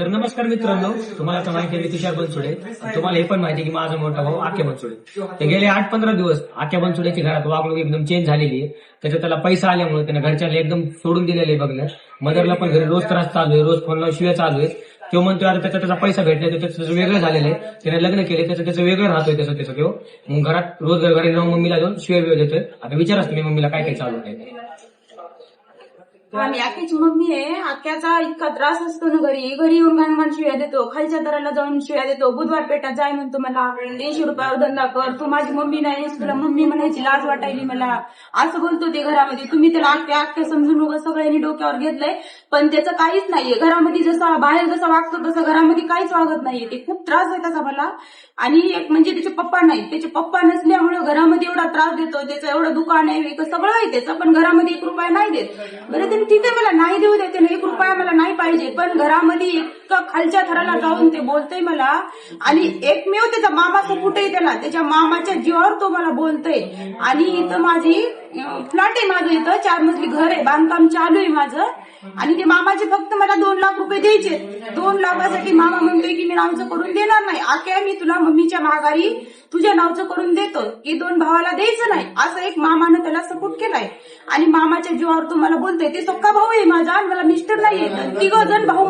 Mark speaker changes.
Speaker 1: तर नमस्कार मित्रांनो, तुम्हाला तर माहिती आहे मी तुषार बनसोडे. आणि तुम्हाला हे पण माहिती आहे की माझा मोठा भाऊ आख्या बनसोडे. ते गेले 8-15 दिवस आख्या बनसोडेची घरात वागणूक एकदम चेंज झालेली आहे. त्याच्यात त्याला पैसा आल्यामुळे त्याने घरच्याला एकदम सोडून दिलेले बघलं. मदरला पण घरी रोज त्रास चालू आहे, रोज फोनला शिव्या चालू आहे. तो म्हणतोय आता त्याचा पैसा भेटलाय तर त्याचं वेगळं झालेलं आहे. त्याने लग्न केले त्याचं वेगळं राहतोय त्याचं तो. मग घरात रोज घरी जाऊन मम्मीला जाऊन शिव्या देतोय. आता विचाराच तुम्ही मम्मीला काय काय चालू आहे.
Speaker 2: आणि आख्याची मम्मी आहे. आख्याचा इतका त्रास असतो ना घरी येऊन घाण शिव्या देतो. खालच्या दराला जाऊन शिव्या देतो. बुधवार पेठात जाय म्हणतो मला, 150 रुपयावर धंदा कर, तू माझी मम्मी नाहीस, तुला मम्मी म्हणायची लाज वाटायली मला, असं बोलतो ते घरामध्ये. तुम्ही त्याला आख्या समजून वगैरे सगळ्यांनी डोक्यावर घेतलंय, पण त्याचं काहीच नाहीये. घरामध्ये जसा बाहेर जसा वागतो तसं घरामध्ये काहीच वागत नाहीये. ते खूप त्रास आहे त्याचा मला. आणि एक म्हणजे त्याचे पप्पा नाही, त्याचे पप्पा नसल्यामुळे घरामध्ये एवढा त्रास देतो. त्याचं एवढं दुकान आहे, सगळं आहे त्याचं, पण घरामध्ये 1 रुपया नाही देत. बरं ते ठीक आहे, मला नाही देऊ देते ना, 1 रुपया मला नाही पाहिजे, पण घरामध्ये इतकं खालच्या थराला जाऊन ते बोलतय मला. आणि एकमेव त्याचा मामा सपोर्ट आहे त्याला, त्याच्या मामाच्या जीवावर तो मला बोलतोय. आणि इथं माझी फ्लॅट आहे, माझं इथं 4 मजली घर आहे, बांधकाम चालू आहे माझं. आणि ते मामाचे फक्त मला 2 लाख रुपये द्यायचे. 2 लाखासाठी मामा म्हणतोय की मी नावचं करून देणार नाही. आख्या मी तुला मम्मीच्या माघारी तुझ्या नावचं करून देतो, की 2 भावाला द्यायचं नाही, असं एक मामानं त्याला सपोर्ट केलाय. आणि मामाच्या जीवावर तो मला बोलतोय. ते सख्खा भाऊ आहे माझा, मला मिस्टर नाहीये, 3 जण भाऊ